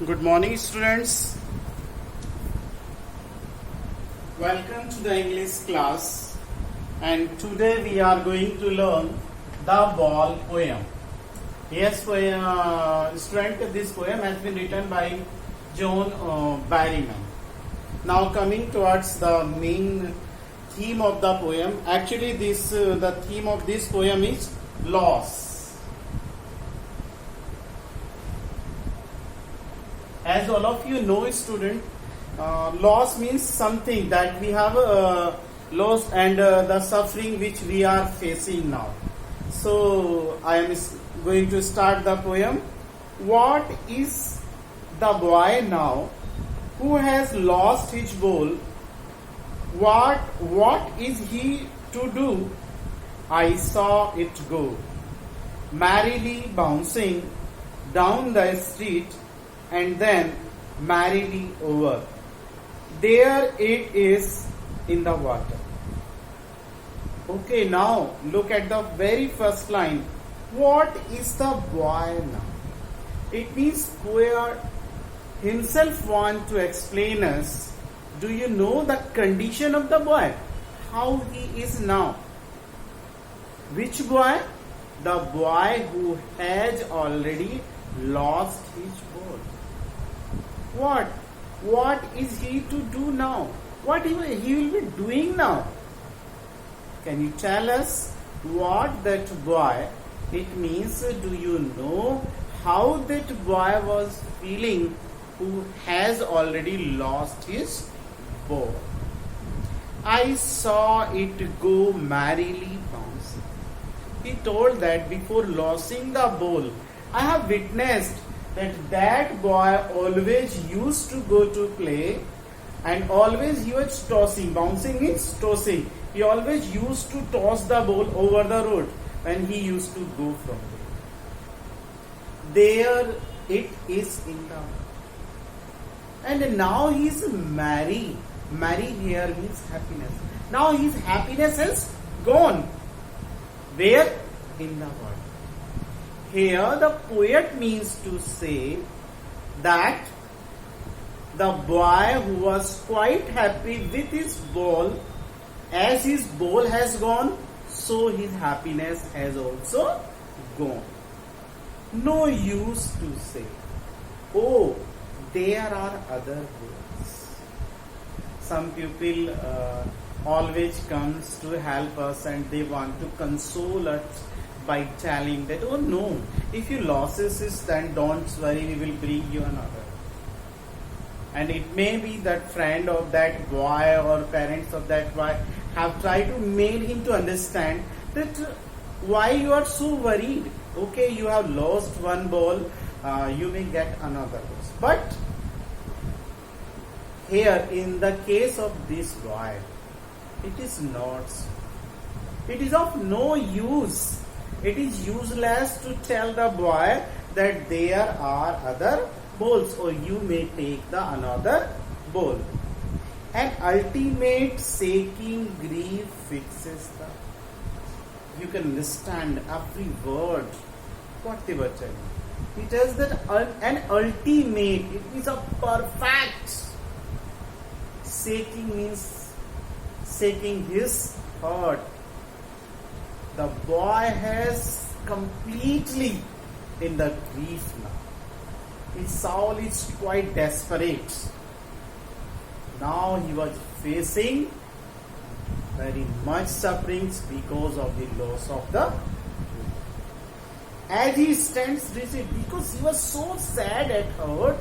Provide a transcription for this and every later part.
Good morning, students. Welcome to the English class, and today we are going to learn the ball poem. Yes, student, this poem has been written by John Barryman. Now, coming towards the main theme of the poem. Actually, the theme of this poem is loss. As all of you know, student, loss means something that we have lost and the suffering which we are facing now. So I am going to start the poem. What is the boy now who has lost his ball? What is he to do? I saw it go, merrily bouncing down the street, and then merrily over. There it is in the water. Okay, now look at the very first line. What is the boy now? It means poet himself want to explain us. Do you know the condition of the boy? How he is now? Which boy? The boy who has already lost his ball. What is he to do now? What he will be doing now? Can you tell us what that boy, it means, do you know how that boy was feeling who has already lost his ball? I saw it go merrily bouncing. He told that before losing the ball, I have witnessed that boy always used to go to play, and always he was tossing. Bouncing means tossing. He always used to toss the ball over the road when he used to go from there. There it is in the, and now he is merry. Merry here means happiness. Now his happiness has gone. Where? In the world. Here the poet means to say that the boy who was quite happy with his ball, as his ball has gone, so his happiness has also gone. No use to say, oh, there are other ways. Some people always comes to help us and they want to console us by telling that, oh no, if you losses this, then don't worry, we will bring you another. And it may be that friend of that boy or parents of that boy have tried to make him to understand that why you are so worried. Okay, you have lost one ball, you may get another. But here in the case of this boy, it is not so. It is of no use. It is useless to tell the boy that there are other balls, or you may take the another ball. An ultimate aching grief fixes the. You can understand every word what they were telling. He tells that an ultimate, it means a perfect. Aching means aching his heart. The boy has completely in the grief now. His soul is quite desperate. Now he was facing very much sufferings because of the loss of the. As he stands rigid, because he was so sad at heart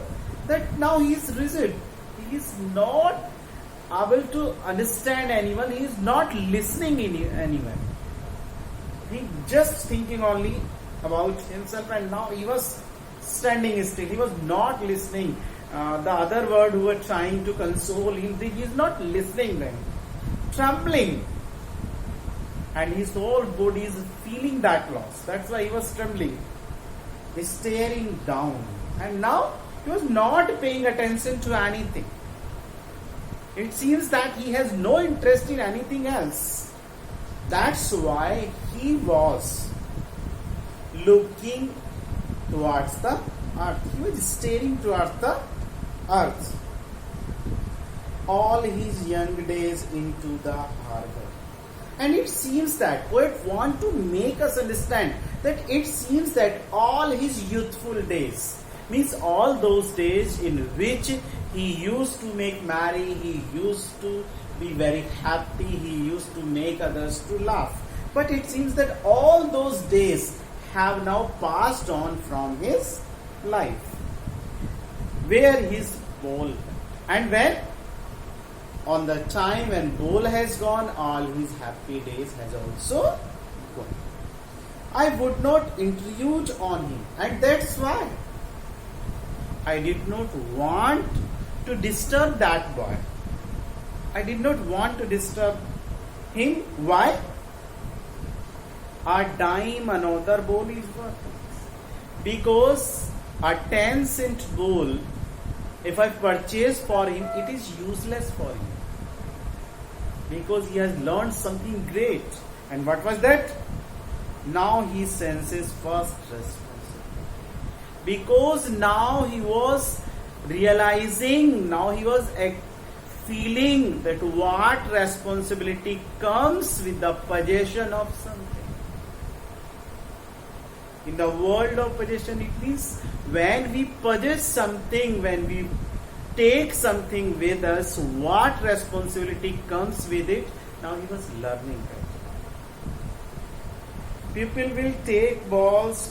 that now he is rigid. He is not able to understand anyone. He is not listening anyone. He just thinking only about himself, and now he was standing still. He was not listening. The other word who were trying to console him, he is not listening them. Trembling. And his whole body is feeling that loss. That's why he was trembling. He's staring down. And now he was not paying attention to anything. It seems that he has no interest in anything else. That's why he was looking towards the earth. He was staring towards the earth all his young days into the harbor. And it seems that poet want to make us understand that it seems that all his youthful days, means all those days in which he used to make merry, he used to be very happy, he used to make others to laugh. But it seems that all those days have now passed on from his life. Where his bowl, and when on the time when bowl has gone, all his happy days has also gone. I would not intrude on him, and that's why I did not want to disturb that boy. I did not want to disturb him. Why? A dime another bowl is worth. Because a 10-cent bowl, if I purchase for him, it is useless for him. Because he has learned something great. And what was that? Now he senses first responsibility. Because now he was realizing, now he was feeling that what responsibility comes with the possession of something. In the world of possession, it means when we possess something, when we take something with us, what responsibility comes with it. Now he was learning that. People will take balls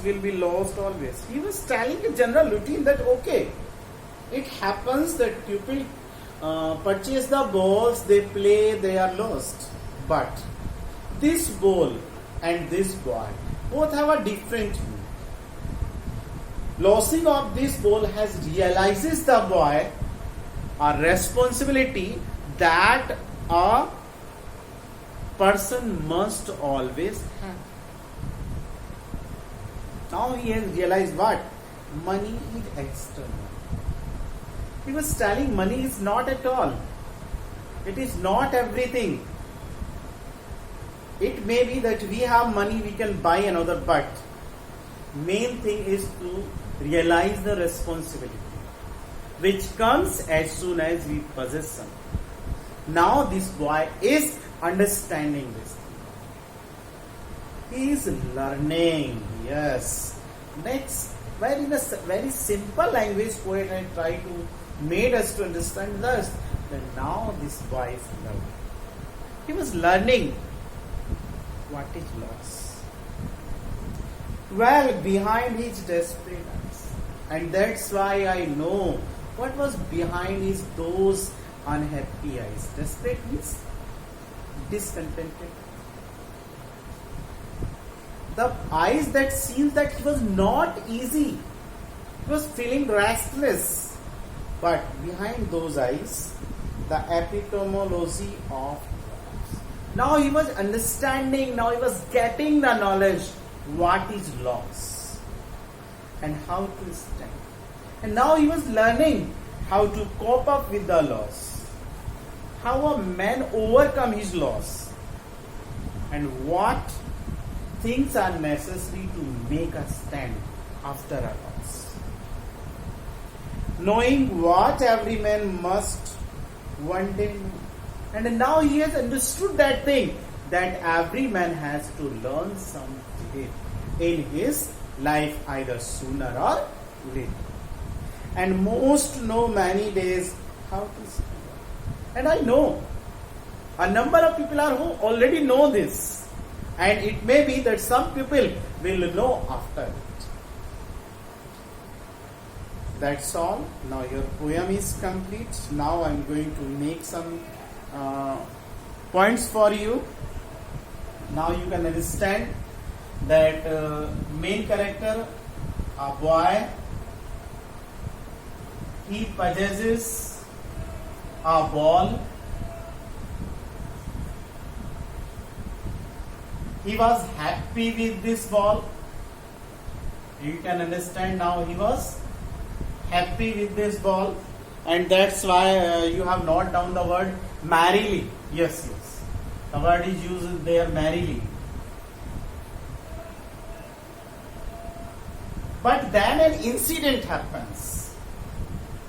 will be lost always. He was telling a general routine that okay, it happens that people purchase the balls, they play, they are lost. But this ball and this boy both have a different view. Losing of this ball has realizes the boy a responsibility that a person must always have. Now he has realized what? Money is external. He was telling money is not at all. It is not everything. It may be that we have money, we can buy another, but main thing is to realize the responsibility which comes as soon as we possess something. Now this boy is understanding this thing. He is learning. Yes. Next, in a very simple language, poet I try to make us to understand this. That now this boy is learning. He was learning what is loss. Well, behind his desperate eyes, and that's why I know what was behind his those unhappy eyes. Desperate means discontented. The eyes that seems that he was not easy. He was feeling restless. But behind those eyes, the epistemology of loss. Now he was understanding, now he was getting the knowledge what is loss and how to stand. And now he was learning how to cope up with the loss. How a man overcome his loss. And what things are necessary to make us stand after a loss. Knowing what every man must one day know. And now he has understood that thing, that every man has to learn something in his life, either sooner or later. And most know many days how to speak. And I know a number of people are who already know this. And it may be that some people will know after it. That's all. Now your poem is complete. Now I am going to make some points for you. Now you can understand that main character, a boy, he possesses a ball. He was happy with this ball. You can understand now he was happy with this ball, and that's why you have noted down the word merrily. Yes. The word is used there merrily. But then an incident happens.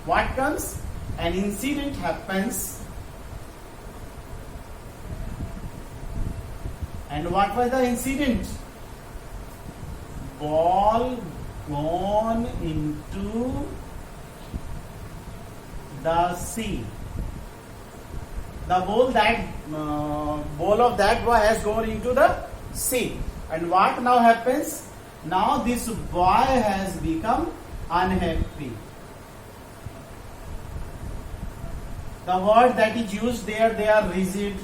What comes? An incident happens. And what was the incident? Ball gone into the sea. The ball of that boy has gone into the sea. And what now happens? Now this boy has become unhappy. The word that is used there, they are rigid.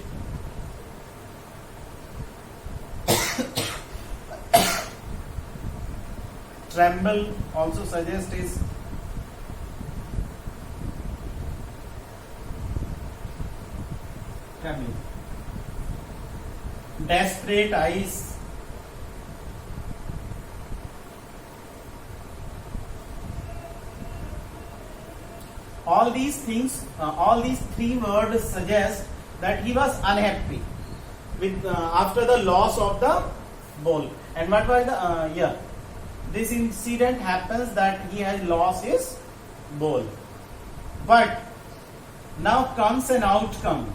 Tremble also suggests is trembling. Desperate eyes. All these things, all these three words suggest that he was unhappy with after the loss of the ball. And what was the this incident happens that he has lost his ball. But now comes an outcome.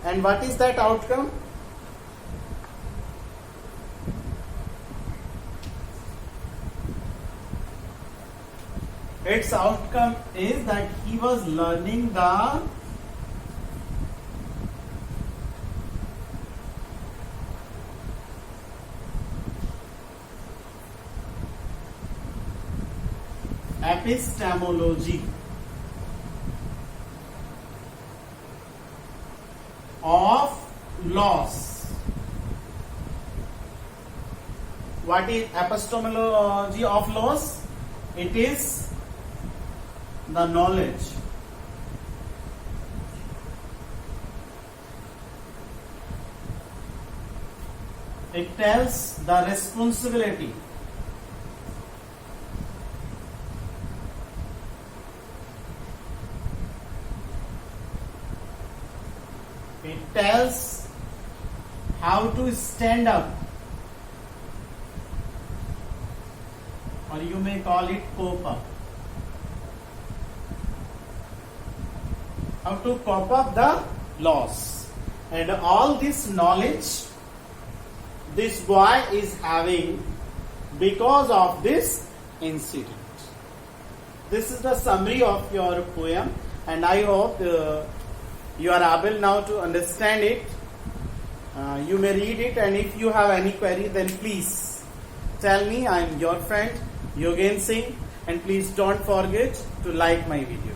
And what is that outcome? Its outcome is that he was learning the epistemology of loss. What is epistemology of loss? It is the knowledge it tells the responsibility it tells how to stand up, or you may call it cope up. How to cope up the loss. And all this knowledge this boy is having because of this incident. This is the summary of your poem, and I hope you are able now to understand it. You may read it, and if you have any query, then please tell me. I am your friend Yogen Singh, and please don't forget to like my video.